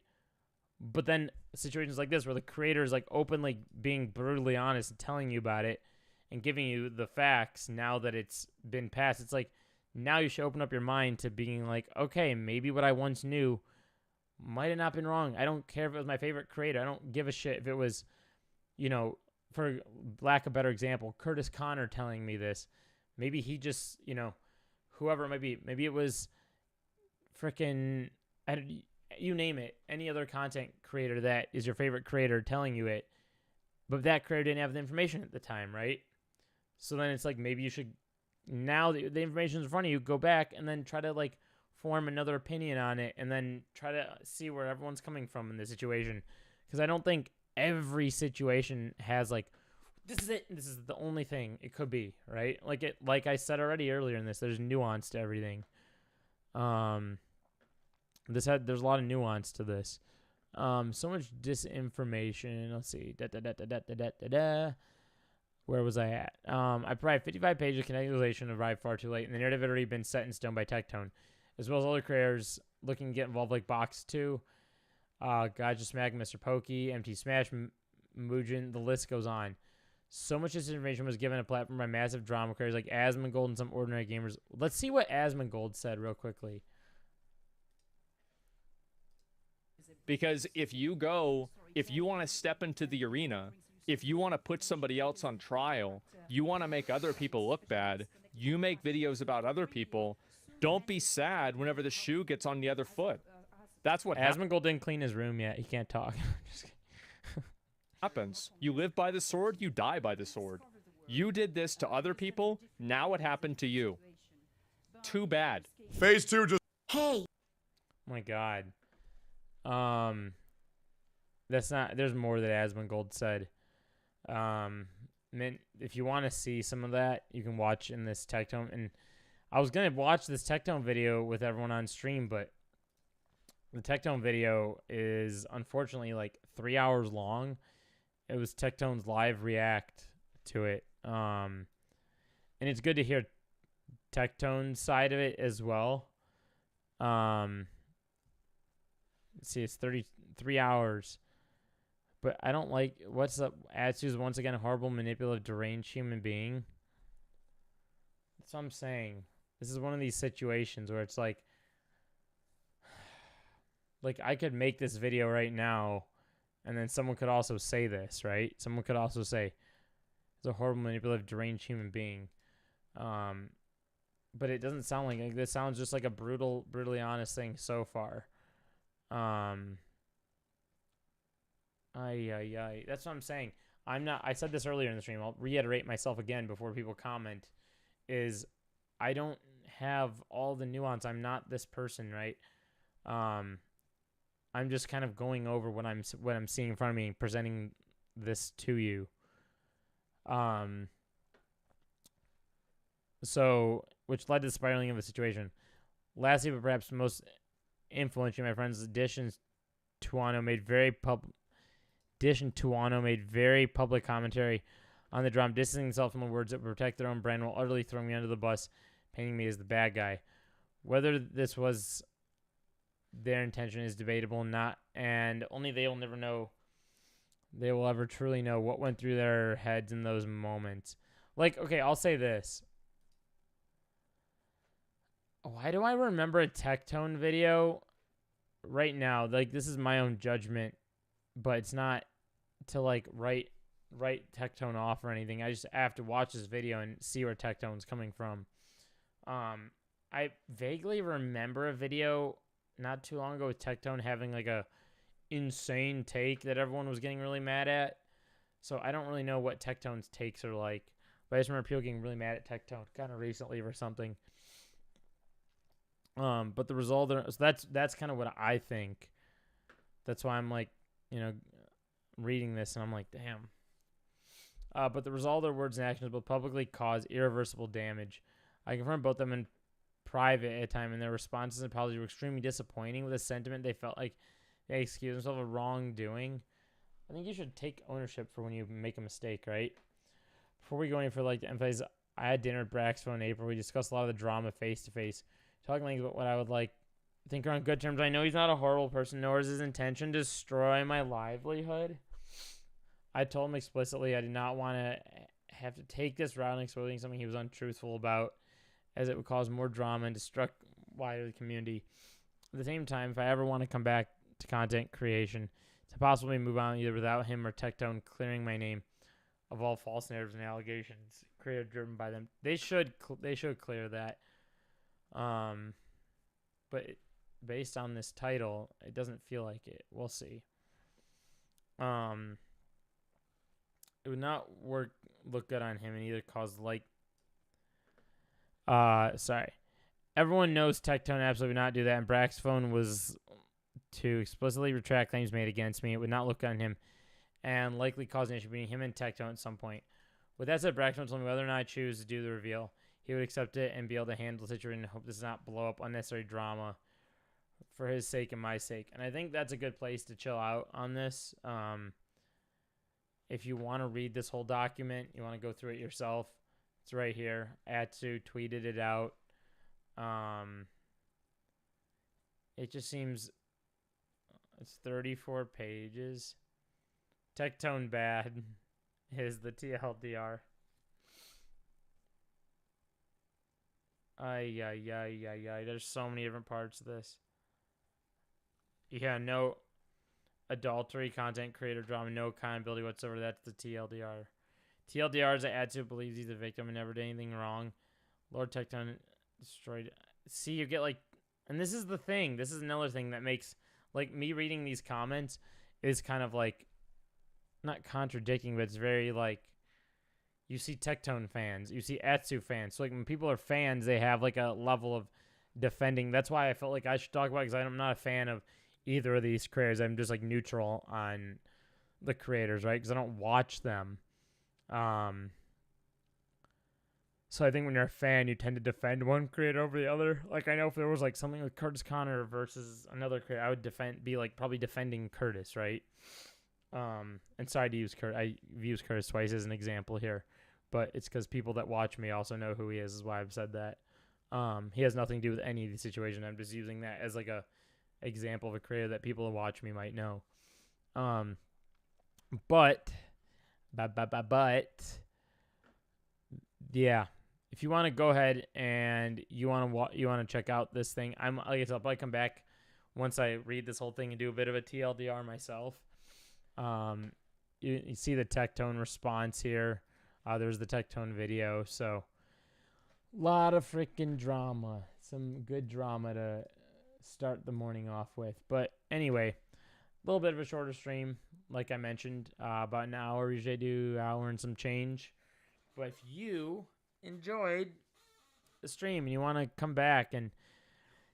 But then situations like this where the creator is like openly being brutally honest and telling you about it and giving you the facts now that it's been passed, it's like, now you should open up your mind to being like, okay, maybe what I once knew might have not been wrong. I don't care if it was my favorite creator. I don't give a shit if it was, you know, for lack of a better example, Curtis Connor telling me this. Maybe he just, you know, whoever it might be, maybe it was freaking, you name it, any other content creator that is your favorite creator telling you it, but that creator didn't have the information at the time, right? So then it's like, maybe you should, now that the information's in front of you, go back and then try to like form another opinion on it and then try to see where everyone's coming from in the situation. Because I don't think every situation has like, this is it, this is the only thing it could be, right? Like I said already earlier in this, there's nuance to everything. There's a lot of nuance to this. So much disinformation. Let's see. Where was I at? I provided 55 pages of contextualization arrived far too late, and the narrative had already been set in stone by Tectone, as well as other creators looking to get involved, like Box 2, Gotcha Smack, Mr. Pokey, MT Smash, Mujin, the list goes on. So much disinformation was given a platform by massive drama creators like Asmongold and some ordinary gamers. Let's see what Asmongold said real quickly. Because if you want to step into the arena, if you want to put somebody else on trial, you want to make other people look bad, you make videos about other people, don't be sad whenever the shoe gets on the other foot. That's what Asmongold didn't clean his room yet. He can't talk. Just happens. You live by the sword, you die by the sword. You did this to other people, now it happened to you. Too bad. Phase 2 just... Hey. Oh my God. That's not, there's more that Asmongold said. If you want to see some of that, you can watch in this Tectone. And I was going to watch this Tectone video with everyone on stream, but the Tectone video is unfortunately like 3 hours long. It was Tectone's live react to it. And it's good to hear Tectone's side of it as well. Let's see, it's 33 hours. But I don't like, what's up? Attitude is once again a horrible, manipulative, deranged human being. That's what I'm saying. This is one of these situations where it's like I could make this video right now, and then someone could also say this, right? Someone could also say, it's a horrible, manipulative, deranged human being. But it doesn't sound like this. Sounds just like a brutally honest thing so far. That's what I'm saying. I said this earlier in the stream. I'll reiterate myself again before people comment. Is I don't have all the nuance. I'm not this person, right? I'm just kind of going over what I'm seeing in front of me, presenting this to you. So, which led to the spiraling of the situation. Lastly, but perhaps most influential, my friends, Dish and Tuano made very public commentary on the drama, distancing themselves from the words that would protect their own brand while utterly throwing me under the bus, painting me as the bad guy. Whether this was their intention is debatable, and only they will never know. They will ever truly know what went through their heads in those moments. Like, okay, I'll say this. Why do I remember a Tectone video right now? Like, this is my own judgment, but it's not to like write Tectone off or anything. I just have to watch this video and see where Tectone's coming from. I vaguely remember a video not too long ago with Tectone having like a insane take that everyone was getting really mad at. So I don't really know what Tectone's takes are like, but I just remember people getting really mad at Tectone kind of recently or something. But the result, so that's kind of what I think. That's why I'm like, reading this and I'm like, damn. But the result of their words and actions will publicly cause irreversible damage. I confirmed both them in private at a time, and their responses and apologies were extremely disappointing with a sentiment they felt like they excused themselves of wrongdoing. I think you should take ownership for when you make a mistake, right? Before we go any further, I'd like to emphasize, I had dinner with Braxton in April. We discussed a lot of the drama face-to-face, talking about what I would think are on good terms. I know he's not a horrible person, nor is his intention to destroy my livelihood. I told him explicitly I did not want to have to take this route in exposing something he was untruthful about, as it would cause more drama and destruct wider the community. At the same time, if I ever want to come back to content creation, to possibly move on either without him or Tectone clearing my name of all false narratives and allegations created driven by them, they should clear that. But based on this title, it doesn't feel like it. We'll see. It would not look good on him and either cause sorry. Everyone knows Tectone absolutely would not do that, and Brax's phone was to explicitly retract claims made against me. It would not look good on him and likely cause an issue between him and Tectone at some point. With that said, Braxton told me whether or not I choose to do the reveal, he would accept it and be able to handle the situation and hope this does not blow up unnecessary drama for his sake and my sake. And I think that's a good place to chill out on this. If you want to read this whole document, you want to go through it yourself, it's right here. Atsu tweeted it out. It just seems it's 34 pages. Tectone bad is the TLDR. Ay. There's so many different parts of this. Yeah, no adultery, content creator drama, no accountability whatsoever. That's the TLDR. TLDR is that Atsu believes he's a victim and never did anything wrong. Lord Tectone destroyed. See, you get and this is the thing. This is another thing that makes me reading these comments is kind of not contradicting, but it's very you see Tectone fans, you see Atsu fans. So when people are fans, they have a level of defending. That's why I felt like I should talk about it, because I'm not a fan of either of these creators. I'm just neutral on the creators, right? Because I don't watch them. So I think when you're a fan, you tend to defend one creator over the other. I know if there was something with Curtis Connor versus another creator, I would probably defending Curtis, right? And sorry to use Curtis. I've used Curtis twice as an example here, but it's because people that watch me also know who he is why I've said that. He has nothing to do with any of the situation. I'm just using that as a example of a creator that people that watch me might know. But yeah, if you want to go ahead and you want to check out this thing, I'll probably come back once I read this whole thing and do a bit of a TLDR myself. You see the Tectone response here. There's the Tectone video. So a lot of freaking drama, some good drama to start the morning off with. But anyway, a little bit of a shorter stream, like I mentioned, about an hour. Usually I do an hour and some change. But if you enjoyed the stream and you want to come back and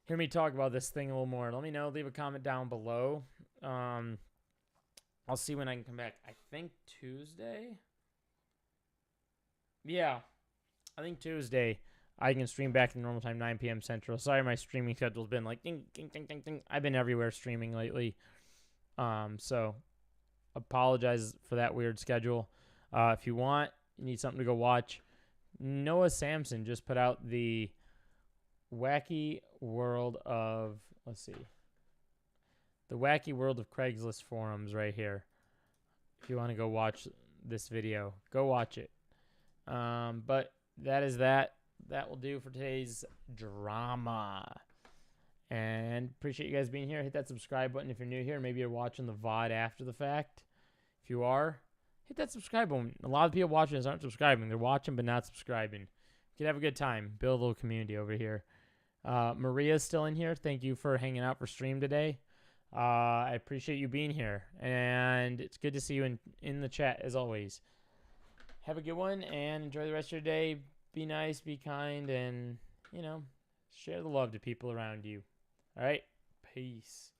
hear me talk about this thing a little more, let me know. Leave a comment down below. I'll see when I can come back. I think Tuesday? Yeah, I think Tuesday I can stream back in normal time, 9 p.m. Central. Sorry, my streaming schedule's been ding, ding, ding, ding, ding. I've been everywhere streaming lately. So apologize for that weird schedule. If you need something to go watch, Noah Samson just put out the Wacky World of, the Wacky World of Craigslist forums right here. If you want to go watch this video, go watch it. But that is that. that will do for today's drama. And appreciate you guys being here. Hit that subscribe button if you're new here. Maybe you're watching the VOD after the fact. If you are, hit that subscribe button. A lot of people watching this aren't subscribing. They're watching but not subscribing. You can have a good time. Build a little community over here. Maria's still in here. Thank you for hanging out for stream today. I appreciate you being here. And it's good to see you in the chat as always. Have a good one and enjoy the rest of your day. Be nice, be kind, and, you know, share the love to people around you. All right? Peace.